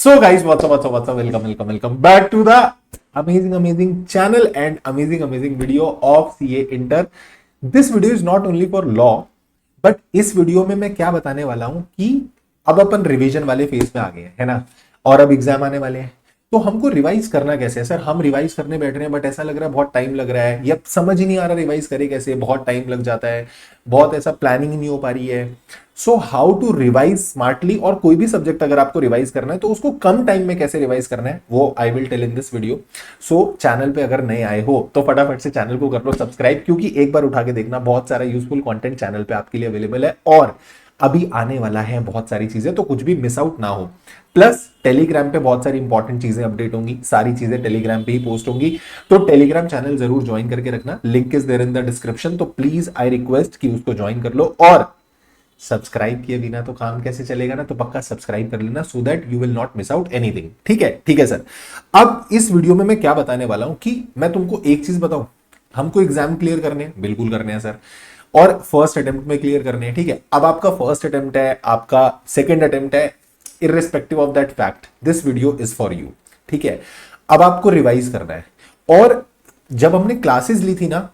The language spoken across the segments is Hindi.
So guys, what's up, welcome back to the amazing channel and amazing video of CA Inter. This video is not only for law, but इस वीडियो में मैं क्या बताने वाला हूं कि अब अपन रिवीजन वाले फेज में आ गए हैं, है ना, और अब एग्जाम आने वाले हैं। तो हमको रिवाइज करना कैसे है सर? हम रिवाइज करने बैठ रहे हैं बट ऐसा लग रहा है बहुत टाइम लग रहा है, या समझ ही नहीं आ रहा रिवाइज करे कैसे, बहुत टाइम लग जाता है, बहुत ऐसा प्लानिंग नहीं हो पा रही है। So how to revise smartly, और कोई भी सब्जेक्ट अगर आपको रिवाइज करना है तो उसको कम टाइम में कैसे रिवाइज करना है वो I will tell in this video. So channel पे अगर नए आए हो तो फटाफट से चैनल को कर लो सब्सक्राइब, क्योंकि एक बार उठा के देखना, बहुत सारा यूजफुल कंटेंट चैनल पे आपके लिए अवेलेबल है और अभी आने वाला है बहुत सारी चीजें, तो कुछ भी मिस आउट ना हो। प्लस टेलीग्राम पे बहुत सारी इंपॉर्टेंट चीजें अपडेट होंगी, सारी चीजें टेलीग्राम पे ही पोस्ट होंगी, तो टेलीग्राम चैनल जरूर ज्वाइन करके रखना। Link is there in the description, तो प्लीज आई रिक्वेस्ट कि उसको ज्वाइन कर लो। और सब्सक्राइब किए बिना तो काम कैसे चलेगा ना, तो पक्का सब्सक्राइब कर लेना so that you will not miss out anything. ठीक है सर। अब इस वीडियो में मैं क्या बताने वाला हूं कि मैं तुमको एक चीज बताऊं, हमको एग्जाम क्लियर करने हैं, बिल्कुल करने हैं सर, और फर्स्ट अटेम्प्ट में क्लियर करने हैं। ठीक है, अब आपका फर्स्ट अटेम्प्ट है, आपका सेकंड अटेम्प्ट है, irrespective of that fact this video is for you. ठीक है, अब आपको रिवाइज करना है। और जब हमने क्लासेस ली थी ना,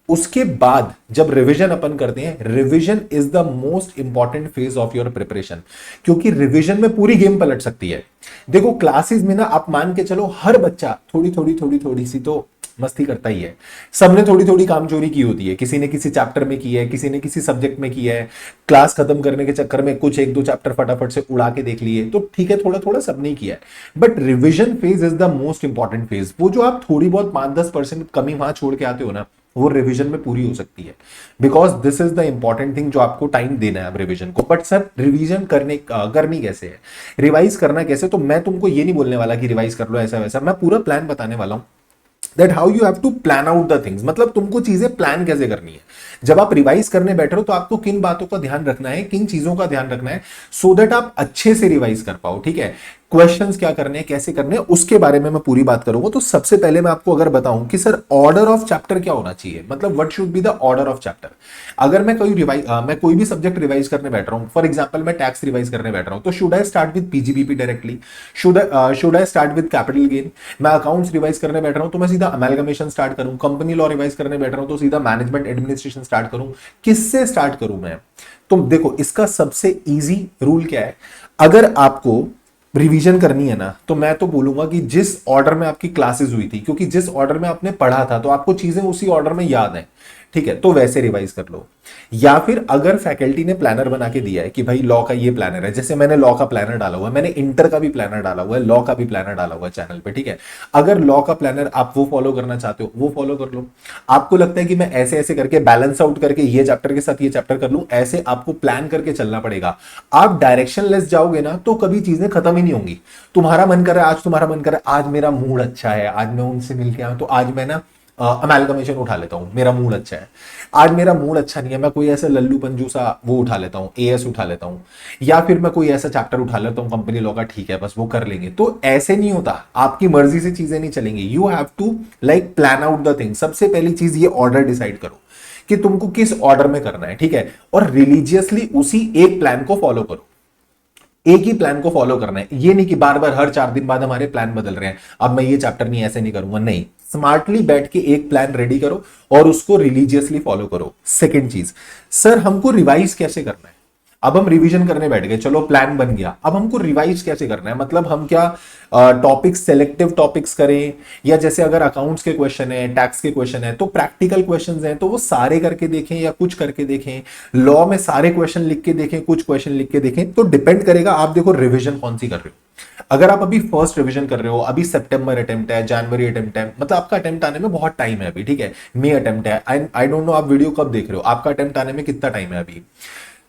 उसके बाद जब रिवीजन अपन करते हैं, revision is the most important phase of your preparation, क्योंकि रिवीजन में पूरी गेम पलट सकती है। देखो क्लासेस में ना आप मान के चलो हर बच्चा थोड़ी सी तो मस्ती करता ही है, सबने थोड़ी कामचोरी की होती है, किसी ने किसी चैप्टर में की है, किसी ने किसी सब्जेक्ट में की है, क्लास खत्म करने के चक्कर में कुछ एक दो चैप्टर फटाफट से उड़ा के देख लिए, तो ठीक है थोड़ा सबने किया है। But revision phase is the most important phase. वो जो आप थोड़ी बहुत 5-10% कमी वहां छोड़ के आते हो ना, वो रिवीजन में पूरी हो सकती है, because this is the important thing जो आपको टाइम देना है अब रिवीजन को। बट सर रिवीजन करनी कैसे है, रिवाइज करना कैसे? तो मैं तुमको ये नहीं बोलने वाला कि रिवाइज कर लो ऐसा वैसा, मैं पूरा प्लान बताने वाला हूं that how you have to plan out the things. मतलब तुमको चीजें प्लान कैसे करनी है। जब आप रिवाइज करने बैठे हो तो आपको किन बातों का ध्यान रखना है, किन चीजों का ध्यान रखना है, सो दैट आप अच्छे से रिवाइज कर पाओ। ठीक है, क्वेश्चंस क्या करने हैं, कैसे करने हैं, उसके बारे में मैं पूरी बात करूंगा। तो सबसे पहले मैं आपको अगर बताऊं कि सर ऑर्डर ऑफ चैप्टर क्या होना चाहिए, मतलब what should be the order of chapter. अगर मैं कोई भी सब्जेक्ट रिवाइज करने बैठ रहा हूं, फॉर एग्जांपल मैं टैक्स रिवाइज करने बैठ रहा हूं, तो should I start with PGBP directly, should I start with capital gain. मैं अकाउंट्स रिवाइज करने बैठ रहा हूं तो मैं सीधा अमेलगमेशन स्टार्ट करूं, कंपनी लॉ रिवाइज करने बैठ रहा हूं तो सीधा मैनेजमेंट एडमिनिस्ट्रेशन स्टार्ट करूं, किससे स्टार्ट करूं मैं? तो देखो इसका सबसे इजी रूल क्या है, अगर आपको रिवीजन करनी है ना, तो मैं तो बोलूंगा कि जिस ऑर्डर में आपकी क्लासेस हुई थी, क्योंकि जिस ऑर्डर में आपने पढ़ा था तो आपको चीजें उसी ऑर्डर में याद है, ठीक है, तो वैसे रिवाइज कर लो। या फिर अगर फैकल्टी ने प्लानर बना के दिया है कि भाई लॉ का ये प्लानर है, जैसे मैंने लॉ का प्लानर डाला हुआ है, मैंने इंटर का भी प्लानर डाला हुआ है, लॉ का भी प्लानर डाला हुआ है चैनल पे। ठीक है, अगर लॉ का प्लानर आप वो फॉलो करना चाहते हो वो फॉलो कर लो। आपको लगता है कि मैं ऐसे ऐसे करके बैलेंस आउट करके ये चैप्टर के साथ ये चैप्टर कर लूं, ऐसे आपको प्लान करके चलना पड़ेगा। आप डायरेक्शन लेस जाओगे ना तो कभी चीजें खत्म ही नहीं होंगी। तुम्हारा मन कर रहा है, आज तुम्हारा मन कर रहा है, आज मेरा मूड अच्छा है, आज मैं उनसे मिलके आया तो आज मैं ना अमेलगमेशन उठा लेता हूं, मेरा मूड अच्छा है। आज मेरा मूड अच्छा नहीं है, मैं कोई ऐसा लल्लू पंजू सा वो उठा लेता हूं, एएस उठा लेता हूं, या फिर मैं कोई ऐसा चैप्टर उठा लेता हूं कंपनी लॉ का, ठीक है बस वो कर लेंगे। तो ऐसे नहीं होता, आपकी मर्जी से चीजें नहीं चलेंगी। You have to like plan out the thing. सबसे पहली चीज ये ऑर्डर डिसाइड करो कि तुमको किस ऑर्डर में करना है, ठीक है, और रिलीजियसली उसी एक प्लान को फॉलो करो। एक ही प्लान को फॉलो करना है, ये नहीं कि बार बार हर 4 दिन बाद हमारे प्लान बदल रहे हैं, अब मैं ये चैप्टर नहीं ऐसे नहीं करूंगा, नहीं। स्मार्टली बैठ के एक प्लान रेडी करो और उसको रिलीजियसली फॉलो करो। सेकंड चीज, सर हमको रिवाइज कैसे करना है? अब हम रिवीजन करने बैठ गए, चलो प्लान बन गया, अब हमको रिवाइज कैसे करना है? मतलब हम क्या टॉपिक्स, सेलेक्टिव टॉपिक्स करें, या जैसे अगर अकाउंट्स के क्वेश्चन है, टैक्स के क्वेश्चन है, तो प्रैक्टिकल क्वेश्चंस हैं तो वो सारे करके देखें या कुछ करके देखें, लॉ में सारे क्वेश्चन लिख के देखें, कुछ क्वेश्चन लिख के देखें, तो डिपेंड करेगा आप देखो रिविजन कौन सी कर रहे हो। अगर आप अभी फर्स्ट रिवीजन कर रहे हो, अभी सितंबर अटेम्प्ट है, जनवरी अटेम्प्ट है, मतलब आपका अटेम्प्ट आने में बहुत टाइम है अभी, ठीक है, मई अटेम्प्ट है, आई डोंट नो आप वीडियो कब देख रहे हो, आपका अटेम्प्ट आने में कितना टाइम है अभी।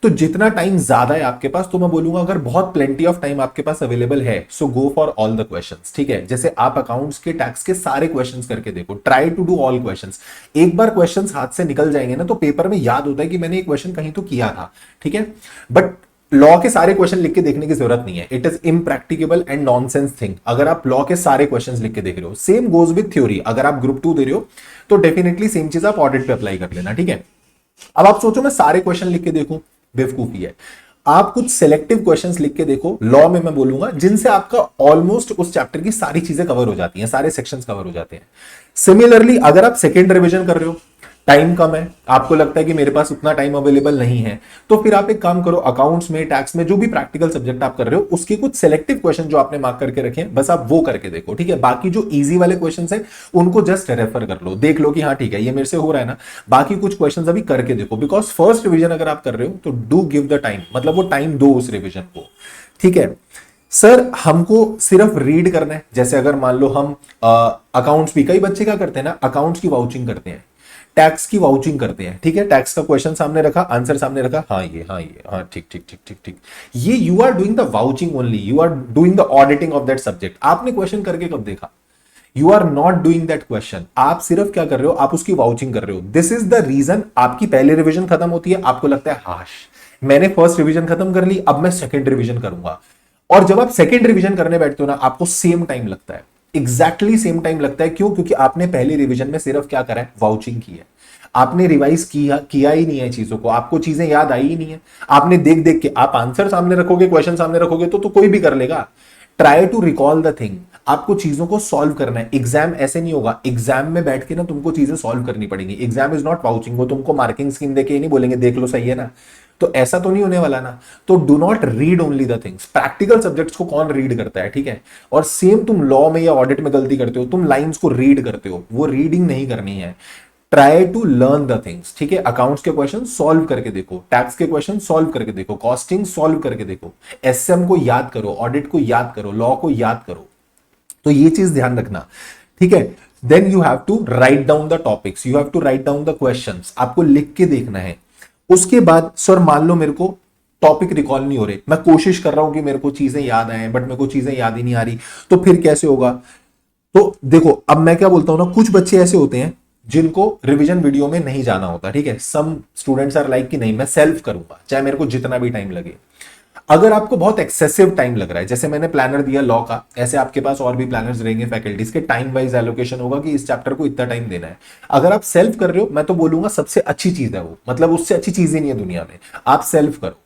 तो जितना टाइम ज्यादा है आपके पास, तो मैं बोलूंगा अगर बहुत प्लेंटी ऑफ टाइम आपके पास अवेलेबल है, so go for all the questions. ठीक है, जैसे आप अकाउंट्स के, टैक्स के सारे क्वेश्चंस करके देखो, try to do all questions. एक बार क्वेश्चंस हाथ से निकल जाएंगे ना तो पेपर में याद होता है कि मैंने ये क्वेश्चन कहीं तो किया था, ठीक है। बट लॉ के सारे क्वेश्चन लिख के देखने की जरूरत नहीं है, it is impracticable and nonsense thing अगर आप लॉ के सारे क्वेश्चंस लिख के देख रहे हो। सेम गोज विद थ्योरी, अगर आप ग्रुप 2 दे रहे हो तो डेफिनेटली सेम चीज आप ऑडिट पे अप्लाई कर लेना, ठीक है। अब आप सोचो मैं सारे क्वेश्चन लिख के देखूं, बेवकूफी है। आप कुछ सेलेक्टिव क्वेश्चंस लिख के देखो, लॉ में मैं बोलूंगा, जिनसे आपका ऑलमोस्ट उस चैप्टर की सारी चीजें कवर हो जाती हैं, सारे सेक्शंस कवर हो जाते हैं। सिमिलरली अगर आप सेकेंड रिवीजन कर रहे हो, टाइम कम है, आपको लगता है कि मेरे पास उतना टाइम अवेलेबल नहीं है, तो फिर आप एक काम करो, अकाउंट्स में, टैक्स में, जो भी प्रैक्टिकल सब्जेक्ट आप कर रहे हो उसके कुछ सेलेक्टिव क्वेश्चन जो आपने मार्क करके रखे हैं, बस आप वो करके देखो, ठीक है। बाकी जो इजी वाले क्वेश्चन है उनको जस्ट रेफर कर लो, देख लो कि हाँ ठीक है ये मेरे से हो रहा है ना। बाकी कुछ क्वेश्चन अभी करके देखो, बिकॉज फर्स्ट रिविजन अगर आप कर रहे हो तो डू गिव द टाइम, मतलब वो टाइम दो उस रिविजन को, ठीक है। सर हमको सिर्फ रीड करना है, जैसे अगर मान लो हम अकाउंट्स भी, कई बच्चे क्या करते हैं ना, अकाउंट्स की वाउचिंग करते हैं, टैक्स की वाउचिंग करते हैं, ठीक है। टैक्स का क्वेश्चन सामने रखा, आंसर सामने रखा, हाँ ये, हाँ ये, हाँ ठीक ठीक ठीक ठीक ठीक, ये you are doing the vouching only, you are doing the auditing of that subject. आपने क्वेश्चन करके कब देखा? You are not doing that question, आप सिर्फ क्या कर रहे हो, आप उसकी वाउचिंग कर रहे हो। दिस इज द रीजन आपकी पहले रिविजन खत्म होती है, आपको लगता है हाश मैंने फर्स्ट रिविजन खत्म कर ली, अब मैं सेकंड रिविजन करूंगा। और जब आप सेकंड रिविजन करने बैठते हो ना, आपको सेम टाइम लगता है, एग्जैक्टली सेम टाइम लगता है। क्यों? क्योंकि आपने पहले रिविजन में सिर्फ क्या करा है, वाउचिंग की है, आपने रिवाइज किया ही नहीं है चीजों को, आपको चीजें याद आई ही नहीं है। आपने देख देख के, आप आंसर सामने रखोगे, क्वेश्चन सामने रखोगे तो कोई भी कर लेगा। Try to recall the thing, आपको चीजों को सॉल्व करना है। एग्जाम ऐसे नहीं होगा, एग्जाम में बैठ के ना तुमको चीजें सॉल्व करनी पड़ेंगी। एग्जाम इज नॉट वाउचिंग, वो तुमको मार्किंग स्कीम देके ही नहीं बोलेंगे देख लो सही है ना, तो ऐसा तो नहीं होने वाला ना। तो do not read only the things. Practical subjects को कौन रीड करता है, ठीक है। और सेम तुम लॉ में या ऑडिट में गलती करते हो, तुम लाइंस को रीड करते हो, वो रीडिंग नहीं करनी है। Try to learn the things, ठीक है। अकाउंट्स के क्वेश्चन सॉल्व करके देखो, टैक्स के क्वेश्चन सॉल्व करके देखो, कॉस्टिंग सॉल्व करके देखो, एसएम को याद करो, ऑडिट को याद करो, लॉ को याद करो। तो ये चीज ध्यान रखना, ठीक है। Then you have to write down the topics, you have to write down the questions, आपको लिख के देखना है। उसके बाद सर मान लो मेरे को टॉपिक रिकॉल नहीं हो रहे, मैं कोशिश कर रहा हूं कि मेरे को चीजें याद आए, बट मेरे को चीजें याद ही नहीं आ रही, तो फिर कैसे होगा? तो देखो अब मैं क्या बोलता हूं ना, कुछ बच्चे ऐसे होते हैं जिनको रिवीजन वीडियो में नहीं जाना होता, ठीक है। सम स्टूडेंट्स आर लाइक कि नहीं मैं सेल्फ करूंगा, चाहे मेरे को जितना भी टाइम लगे। अगर आपको बहुत एक्सेसिव टाइम लग रहा है, जैसे मैंने प्लानर दिया लॉ का, ऐसे आपके पास और भी प्लानर्स रहेंगे फैकल्टीज के, टाइम वाइज एलोकेशन होगा कि इस चैप्टर को इतना टाइम देना है। अगर आप सेल्फ कर रहे हो, मैं तो बोलूंगा सबसे अच्छी चीज है वो, मतलब उससे अच्छी चीज ही नहीं है दुनिया में, आप सेल्फ करो।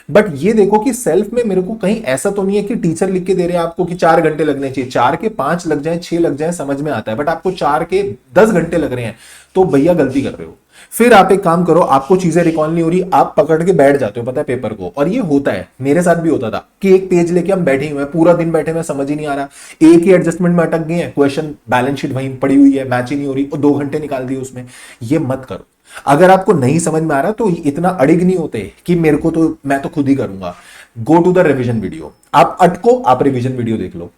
बट ये देखो कि सेल्फ में मेरे को कहीं ऐसा तो नहीं है कि टीचर लिख के दे रहे हैं आपको कि 4 घंटे लगने चाहिए, 4 के 5 लग जाए, 6 लग जाए, समझ में आता है, बट आपको 4 के 10 घंटे लग रहे हैं, तो भैया गलती कर रहे हो। फिर आप एक काम करो, आपको चीजें रिकॉल नहीं हो रही, आप पकड़ के बैठ जाते हो, पता है पेपर को। और ये होता है, मेरे साथ भी होता था कि एक पेज लेके हम बैठे हुए हैं, पूरा दिन बैठे हुए, समझ ही नहीं आ रहा, एक ही एडजस्टमेंट में अटक गए हैं, क्वेश्चन बैलेंस शीट वहीं पड़ी हुई है, मैच ही नहीं हो रही, और 2 घंटे निकाल दिए उसमें। ये मत करो। अगर आपको नहीं समझ में आ रहा तो इतना अड़िग नहीं होते कि मेरे को तो मैं तो खुद ही करूंगा। Go to the revision video, आप अटको, आप रिवीजन वीडियो देख लो।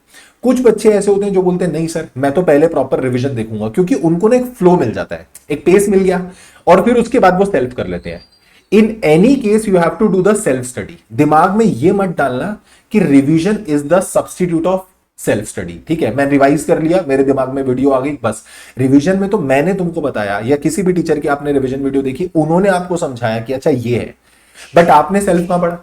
कुछ बच्चे ऐसे होते हैं जो बोलते हैं नहीं सर मैं तो पहले प्रॉपर रिवीजन देखूंगा, क्योंकि उनको ना एक फ्लो मिल जाता है, एक पेस मिल गया, और फिर उसके बाद वो सेल्फ कर लेते हैं। In any case you have to do the self study. दिमाग में ये मत डालना कि revision is the substitute of self study, ठीक है। मैं रिवाइज कर लिया, मेरे दिमाग में वीडियो आ गई, बस। रिवीजन में तो मैंने तुमको बताया, या किसी भी टीचर की आपने रिवीजन वीडियो देखी, उन्होंने आपको समझाया कि अच्छा ये है, बट आपने सेल्फ कहां पढ़ा?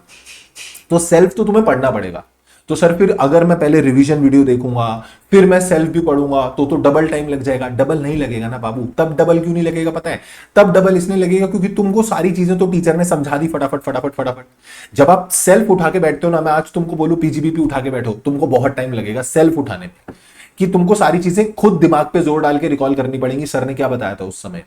तो सेल्फ तो तुम्हें पढ़ना पड़ेगा। तो सर फिर अगर मैं पहले रिवीजन वीडियो देखूंगा फिर मैं सेल्फ भी पढ़ूंगा तो डबल टाइम लग जाएगा। डबल नहीं लगेगा ना बाबू। तब डबल क्यों नहीं लगेगा पता है? तब डबल इसलिए लगेगा क्योंकि तुमको सारी चीजें तो टीचर ने समझा दी फटाफट फटाफट फटाफट। जब आप सेल्फ उठा के बैठते हो ना, मैं आज तुमको बोलूं पीजीबीपी उठा के बैठो, तुमको बहुत टाइम लगेगा सेल्फ उठाने में, कि तुमको सारी चीजें खुद दिमाग पे जोर डाल के रिकॉल करनी पड़ेंगी, सर ने क्या बताया था उस समय।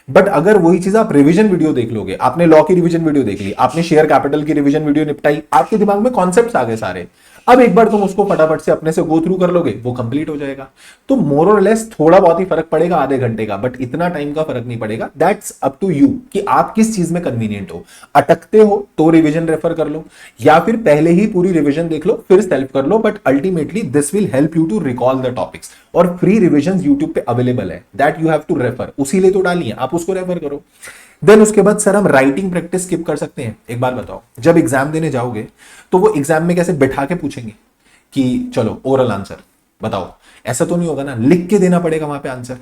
बट अगर वही चीज आप रिवीजन वीडियो देख लोगे, आपने लॉ की रिवीजन वीडियो देख ली, आपने शेयर कैपिटल की रिवीजन वीडियो निपटाई, आपके दिमाग में कॉन्सेप्ट्स आ गए सारे, अब एक बार तुम उसको फटाफट से अपने से गो थ्रू कर लोगे, वो कंप्लीट हो जाएगा। तो मोर और लेस थोड़ा बहुत ही फर्क पड़ेगा, आधे घंटे का, बट इतना टाइम का फर्क नहीं पड़ेगा। दैट्स अप टू यू कि आप किस चीज में कन्वीनियंट हो। अटकते हो तो रिवीजन रेफर कर लो, या फिर पहले ही पूरी रिवीजन देख लो फिर सेल्फ कर लो, but ultimately this will help you to recall the topics. और फ्री रिवीजन यूट्यूब पे अवेलेबल है, that you have to refer, उसी लिए तो डाली है, आप उसको रेफर करो। देन उसके बाद सर हम राइटिंग प्रैक्टिस स्किप कर सकते हैं? एक बात बताओ, जब एग्जाम देने जाओगे तो वो एग्जाम में कैसे बैठा के पूछेंगे कि चलो ओरल आंसर बताओ? ऐसा तो नहीं होगा ना, लिख के देना पड़ेगा वहां पे आंसर।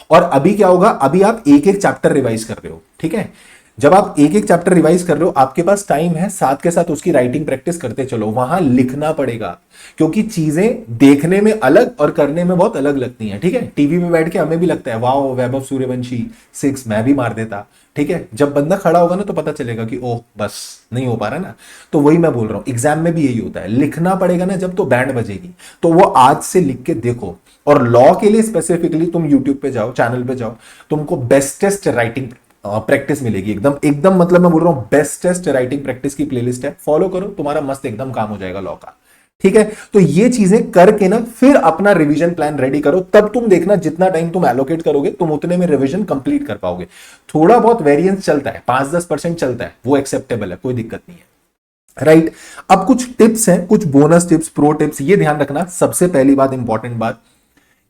और अभी क्या होगा, अभी आप एक एक चैप्टर रिवाइज कर रहे हो, ठीक है। जब आप एक एक चैप्टर रिवाइज कर रहे हो, आपके पास टाइम है, साथ के साथ उसकी राइटिंग प्रैक्टिस करते चलो, वहां लिखना पड़ेगा, क्योंकि चीजें देखने में अलग और करने में बहुत अलग लगती हैं। ठीक है, टीवी में बैठ के हमें भी लगता है वाह वैभव सूर्यवंशी 6 मैं भी मार देता। ठीक है, जब बंदा खड़ा होगा ना तो पता चलेगा कि ओह बस नहीं हो पा रहा ना। तो वही मैं बोल रहा हूं, एग्जाम में भी यही होता है, लिखना पड़ेगा ना जब, तो बैंड बजेगी। तो वो आज से लिख के देखो। और लॉ के लिए स्पेसिफिकली तुम यूट्यूब पे जाओ, चैनल पे जाओ, तुमको बेस्टेस्ट राइटिंग प्रैक्टिस मिलेगी, एकदम एकदम, मतलब मैं बोल रहा हूं बेस्टेस्ट राइटिंग प्रैक्टिस की प्लेलिस्ट है, फॉलो करो, तुम्हारा मस्त एकदम काम हो जाएगा लॉ का। ठीक है, तो ये चीजें करके ना फिर अपना रिवीजन प्लान रेडी करो, तब तुम देखना जितना टाइम तुम एलोकेट करोगे तुम उतने में रिवीजन कंप्लीट कर पाओगे। थोड़ा बहुत वेरिएंस चलता है, 5-10% चलता है, वो एक्सेप्टेबल है, कोई दिक्कत नहीं है। राइट, अब कुछ टिप्स हैं, कुछ बोनस टिप्स, प्रो टिप्स, ये ध्यान रखना। सबसे पहली बात, इंपॉर्टेंट बात,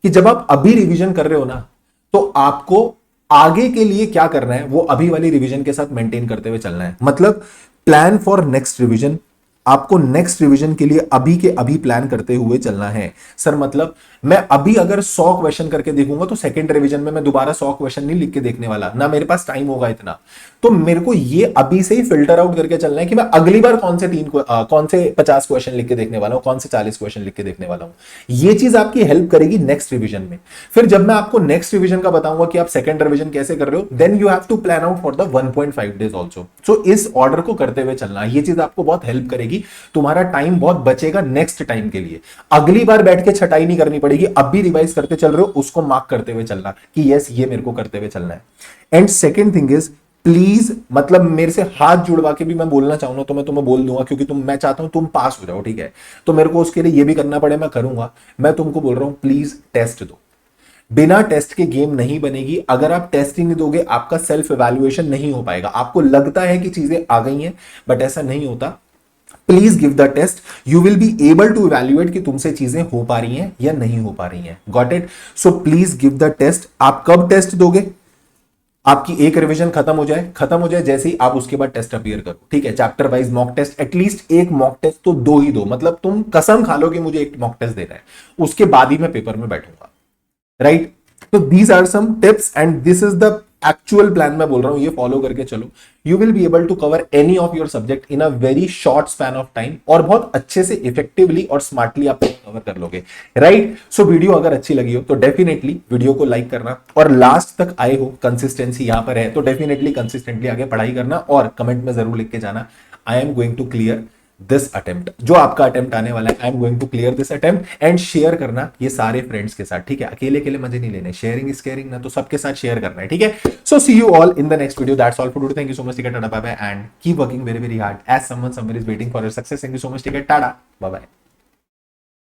कि जब आप अभी रिवीजन कर रहे हो ना, तो आपको आगे के लिए क्या करना है वो अभी वाली रिवीजन के साथ मेंटेन करते हुए चलना है। मतलब प्लान फॉर नेक्स्ट रिवीजन, आपको नेक्स्ट रिवीजन के लिए अभी के अभी प्लान करते हुए चलना है। सर मतलब मैं अभी अगर 100 क्वेश्चन करके देखूंगा तो सेकंड रिवीजन में मैं दोबारा 100 क्वेश्चन नहीं लिख के देखने वाला ना, मेरे पास टाइम होगा इतना। तो मेरे को ये अभी से ही फिल्टर आउट करके चलना है कि मैं अगली बार कौन से 50 क्वेश्चन लिख के देखने वाला हूं, कौन से 40 क्वेश्चन लिख के देखने वाला हूं। ये चीज आपकी हेल्प करेगी नेक्स्ट रिवीजन में। फिर जब मैं आपको नेक्स्ट रिवीजन का बताऊंगा कि आप सेकंड रिवीजन कैसे कर रहे हो, then you have to plan out for the 1.5 days also. So इस ऑर्डर को करते हुए चलना, ये चीज आपको बहुत हेल्प करेगी, तुम्हारा टाइम बहुत बचेगा नेक्स्ट टाइम के लिए। अगली बार बैठ के छटाई नहीं करनी पड़ेगी, अब भी रिवाइज करते चल रहे हो उसको मार्क करते हुए चलना कि यस ये मेरे को करते हुए चलना है। And second thing is, please मतलब मेरे से हाथ जुड़वा के भी मैं बोलना चाहूंगा तो मैं तुम्हें बोल दूंगा, क्योंकि मैं चाहता हूं तुम पास हो जाओ। ठीक है, तो मेरे को उसके लिए ये भी करना पड़े मैं करूंगा। मैं तुमको बोल रहा हूं प्लीज टेस्ट दो, बिना टेस्ट के गेम नहीं बनेगी। अगर आप टेस्ट ही नहीं दोगे आपका सेल्फ इवैल्यूएशन नहीं हो पाएगा। आपको लगता है कि चीजें आ गई हैं, बट ऐसा नहीं होता। Please give the test, you will be able to evaluate कि तुमसे चीजें हो पा रही हैं या नहीं हो पा रही हैं। Got it? So please give the test. आप कब टेस्ट दोगे? आपकी एक रिवीजन खत्म हो जाए जैसे ही आप उसके बाद टेस्ट अपीयर करो। ठीक है, chapter wise mock test, at least एक मॉक टेस्ट तो दो ही दो, मतलब तुम कसम खा लो कि मुझे एक मॉक टेस्ट देना है, उसके बाद ही मैं पेपर में बैठूंगा। राइट, तो these are some tips and this is the actual plan. मैं बोल रहा हूं ये फॉलो करके चलो, you will be able to cover any of your subject in a very short span of time, और बहुत अच्छे से इफेक्टिवली और स्मार्टली आप कवर कर लोगे। राइट, सो वीडियो अगर अच्छी लगी हो तो डेफिनेटली वीडियो को लाइक करना, और लास्ट तक आए हो, कंसिस्टेंसी यहां पर है तो डेफिनेटली कंसिस्टेंटली आगे पढ़ाई करना, और कमेंट में जरूर लिख के जाना I am going to clear this attempt. जो आपका अटेम्प्ट आने वाला है, I am going to clear this attempt. And share करना ये सारे फ्रेंड्स के साथ। ठीक है, अकेले अकेले मजे नहीं लेने, शेयरिंग इज केयरिंग ना, तो सबके साथ शेयर करना है। ठीक है, so see you all in the next video. That's all for today. Thank you so much. Ticket tata bye bye and keep working very very hard as someone somewhere is waiting for your success. Thank you so much. Ticket tata bye bye.